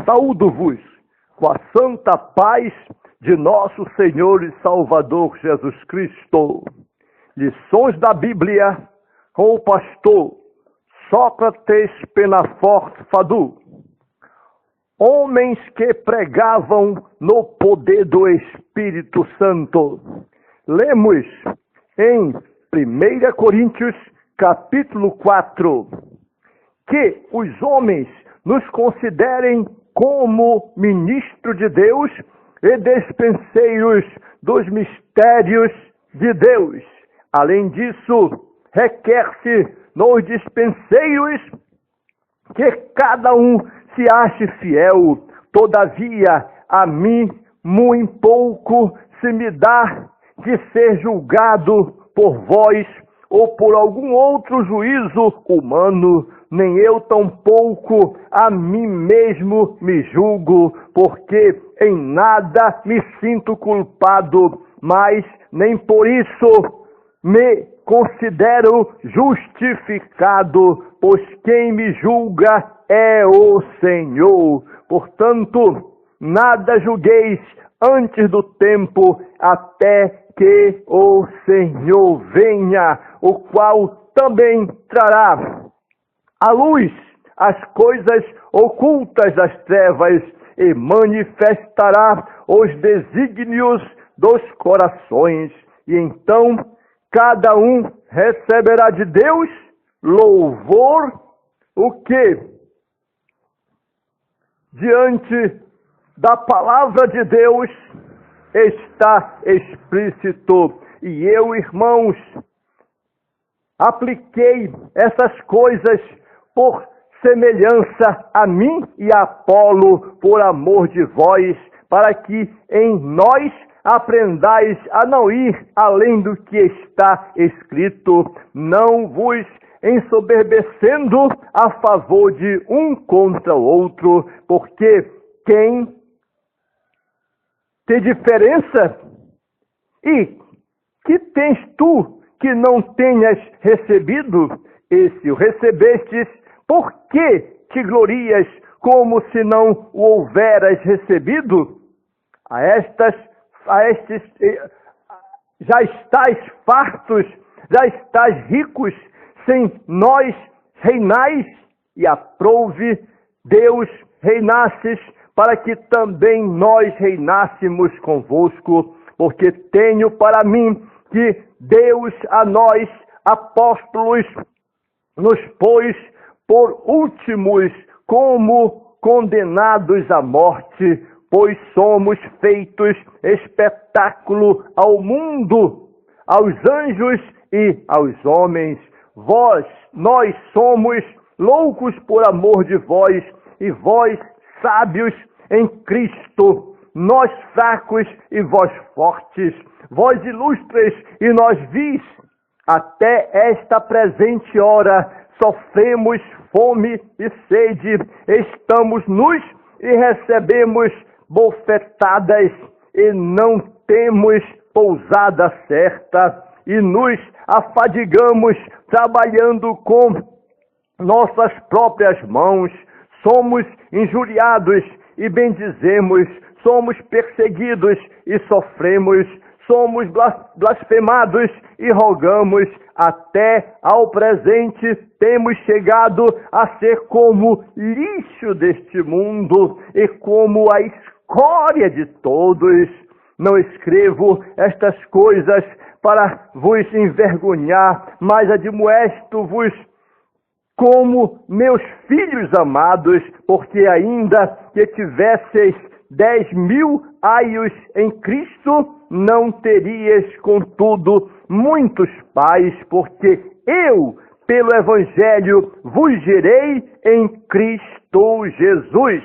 Saúdo-vos com a santa paz de nosso Senhor e Salvador Jesus Cristo. Lições da Bíblia com o pastor Sócrates Penafort Fadu. Homens que pregavam no poder do Espírito Santo. Lemos em 1 Coríntios capítulo 4 que os homens nos considerem como ministro de Deus e despenseiros dos mistérios de Deus. Além disso, requer-se nos dispenseiros que cada um se ache fiel. Todavia, a mim, muito pouco se me dá de ser julgado por vós ou por algum outro juízo humano, nem eu tampouco a mim mesmo me julgo, porque em nada me sinto culpado, mas nem por isso me considero justificado, pois quem me julga é o Senhor. Portanto, nada julgueis antes do tempo, até que o Senhor venha, o qual também trará à luz as coisas ocultas das trevas e manifestará os desígnios dos corações. E então cada um receberá de Deus louvor, o que diante da palavra de Deus está explícito. E eu, irmãos, apliquei essas coisas por semelhança a mim e a Apolo, por amor de vós, para que em nós aprendais a não ir além do que está escrito, não vos ensoberbecendo a favor de um contra o outro, porque quem tem diferença? E que tens tu que não tenhas recebido? E se o recebestes, por que te glorias como se não o houveras recebido? A estes já estáis fartos, já estáis ricos, sem nós reinais, e aprouve Deus reinasses, para que também nós reinássemos convosco, porque tenho para mim que Deus a nós, apóstolos, nos pôs por últimos como condenados à morte, pois somos feitos espetáculo ao mundo, aos anjos e aos homens. Nós somos loucos por amor de vós, e vós sábios em Cristo, nós fracos e vós fortes, vós ilustres e nós vis. Até esta presente hora sofremos fome e sede, estamos nus e recebemos bofetadas, e não temos pousada certa, e nos afadigamos trabalhando com nossas próprias mãos. Somos injuriados e bendizemos, somos perseguidos e sofremos, somos blasfemados e rogamos. Até ao presente temos chegado a ser como lixo deste mundo e como a escória de todos. Não escrevo estas coisas para vos envergonhar, mas admoesto-vos como meus filhos amados, porque ainda que tivesseis 10.000 aios em Cristo, não terias, contudo, muitos pais, porque eu, pelo Evangelho, vos gerei em Cristo Jesus.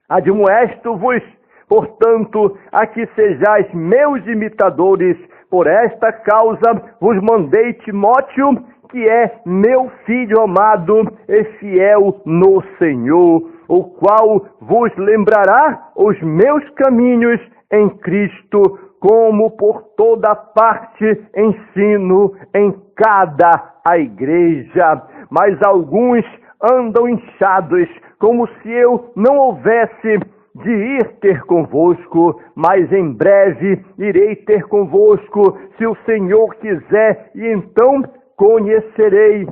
Admoesto-vos, portanto, a que sejais meus imitadores. Por esta causa vos mandei Timóteo, que é meu filho amado e fiel no Senhor, o qual vos lembrará os meus caminhos em Cristo, como por toda parte ensino em cada a igreja. Mas alguns andam inchados, como se eu não houvesse de ir ter convosco, mas em breve irei ter convosco, se o Senhor quiser, e então conhecerei,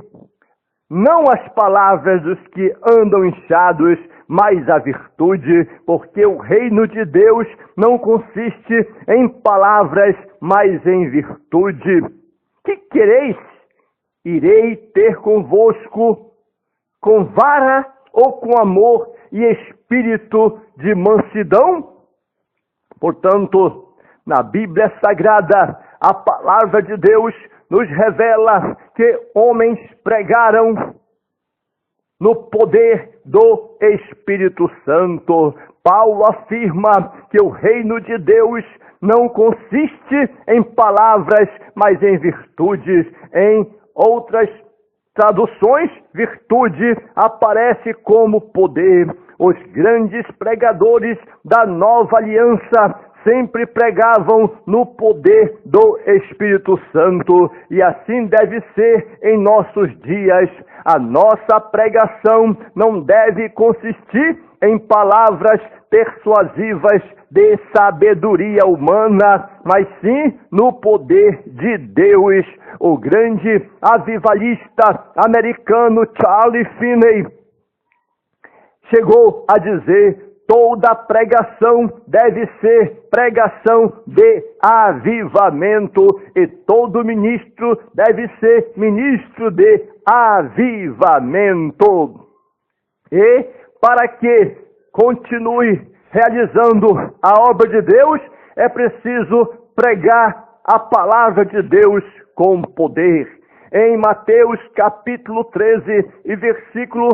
não as palavras dos que andam inchados, mas a virtude, porque o reino de Deus não consiste em palavras, mas em virtude. Que quereis? Irei ter convosco com vara ou com amor e espírito de mansidão? Portanto, na Bíblia Sagrada, a palavra de Deus nos revela que homens pregaram no poder do Espírito Santo. Paulo afirma que o reino de Deus não consiste em palavras, mas em virtudes. Em outras traduções, virtude aparece como poder. Os grandes pregadores da nova aliança sempre pregavam no poder do Espírito Santo, e assim deve ser em nossos dias. A nossa pregação não deve consistir em palavras persuasivas de sabedoria humana, mas sim no poder de Deus. O grande avivalista americano Charles Finney chegou a dizer: toda pregação deve ser pregação de avivamento, e todo ministro deve ser ministro de avivamento. E para que continue realizando a obra de Deus, é preciso pregar a palavra de Deus com poder. Em Mateus capítulo 13 e versículo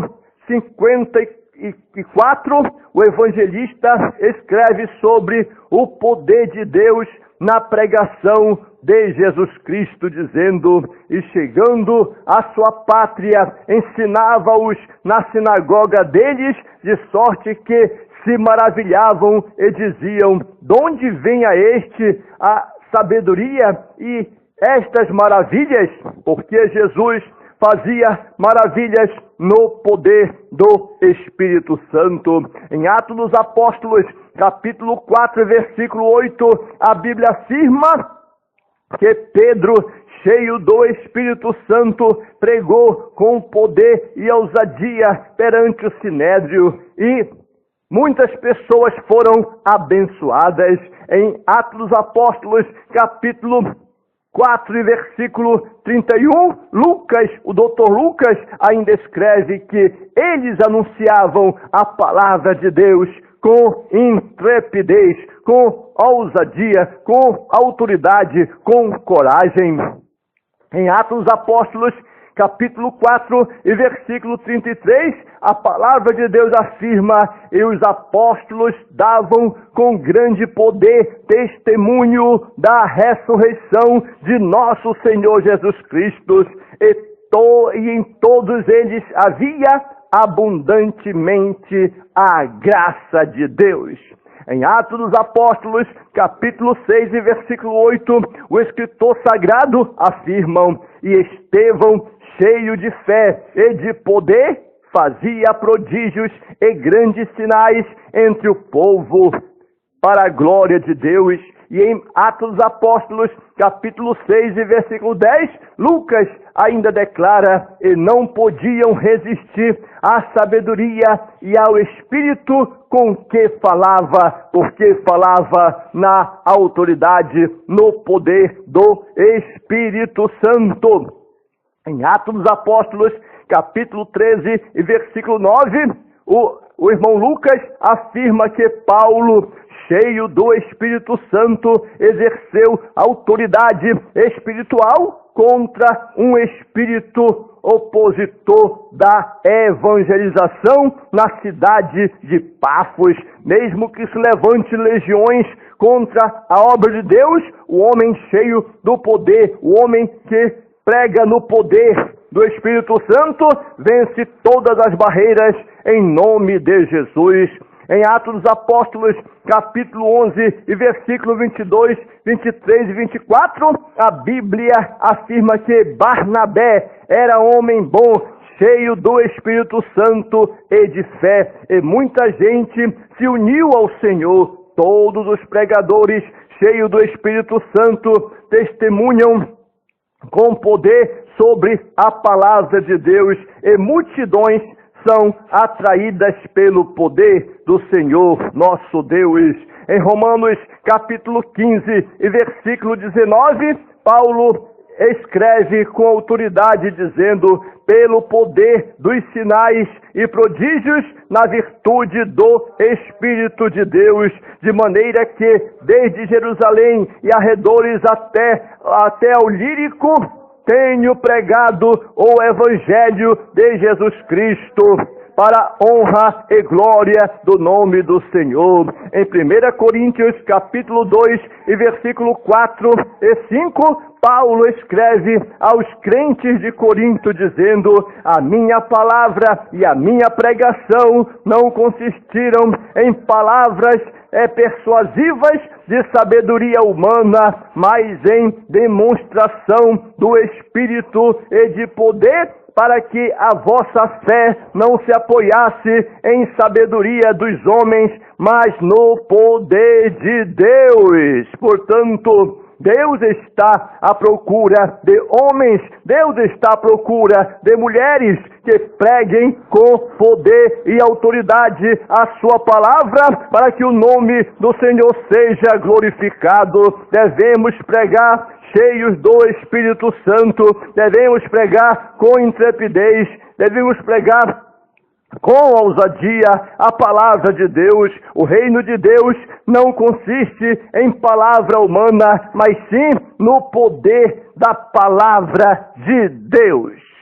54, o evangelista escreve sobre o poder de Deus na pregação de Jesus Cristo, dizendo: e chegando à sua pátria, ensinava-os na sinagoga deles, de sorte que se maravilhavam e diziam: de onde vem a este a sabedoria e estas maravilhas? Porque Jesus fazia maravilhas no poder do Espírito Santo. Em Atos dos Apóstolos, capítulo 4, versículo 8, a Bíblia afirma que Pedro, cheio do Espírito Santo, pregou com poder e ousadia perante o Sinédrio, e muitas pessoas foram abençoadas. Em Atos dos Apóstolos, capítulo 4 e versículo 31, Lucas, o doutor Lucas, ainda escreve que eles anunciavam a palavra de Deus com intrepidez, com ousadia, com autoridade, com coragem. Em Atos dos Apóstolos, capítulo 4 e versículo 33, a palavra de Deus afirma: e os apóstolos davam com grande poder testemunho da ressurreição de nosso Senhor Jesus Cristo, e em todos eles havia abundantemente a graça de Deus. Em Atos dos Apóstolos, capítulo 6 e versículo 8, o escritor sagrado afirma: e Estevão, cheio de fé e de poder, fazia prodígios e grandes sinais entre o povo, para a glória de Deus. E em Atos dos Apóstolos, capítulo 6 e versículo 10, Lucas ainda declara: e não podiam resistir à sabedoria e ao Espírito com que falava, porque falava na autoridade, no poder do Espírito Santo. Em Atos dos Apóstolos, capítulo 13 e versículo 9, o irmão Lucas afirma que Paulo, cheio do Espírito Santo, exerceu autoridade espiritual contra um espírito opositor da evangelização na cidade de Pafos. Mesmo que se levante legiões contra a obra de Deus, o homem cheio do poder, o homem que prega no poder do Espírito Santo, vence todas as barreiras em nome de Jesus. Em Atos dos Apóstolos, capítulo 11 e versículo 22, 23 e 24, a Bíblia afirma que Barnabé era homem bom, cheio do Espírito Santo e de fé. E muita gente se uniu ao Senhor. Todos os pregadores, cheios do Espírito Santo, testemunham com poder sobre a palavra de Deus, e multidões são atraídas pelo poder do Senhor nosso Deus. Em Romanos capítulo 15 e versículo 19, Paulo escreve com autoridade dizendo: pelo poder dos sinais e prodígios, na virtude do Espírito de Deus, de maneira que desde Jerusalém e arredores até ao Lírico tenho pregado o Evangelho de Jesus Cristo, para a honra e glória do nome do Senhor. Em 1 Coríntios capítulo 2 e versículo 4 e 5, Paulo escreve aos crentes de Corinto dizendo: a minha palavra e a minha pregação não consistiram em palavras persuasivas de sabedoria humana, mas em demonstração do Espírito e de poder, para que a vossa fé não se apoiasse em sabedoria dos homens, mas no poder de Deus. Portanto, Deus está à procura de homens, Deus está à procura de mulheres que preguem com poder e autoridade a sua palavra, para que o nome do Senhor seja glorificado. Devemos pregar cheios do Espírito Santo, devemos pregar com intrepidez, devemos pregar com ousadia a palavra de Deus. O reino de Deus não consiste em palavra humana, mas sim no poder da palavra de Deus.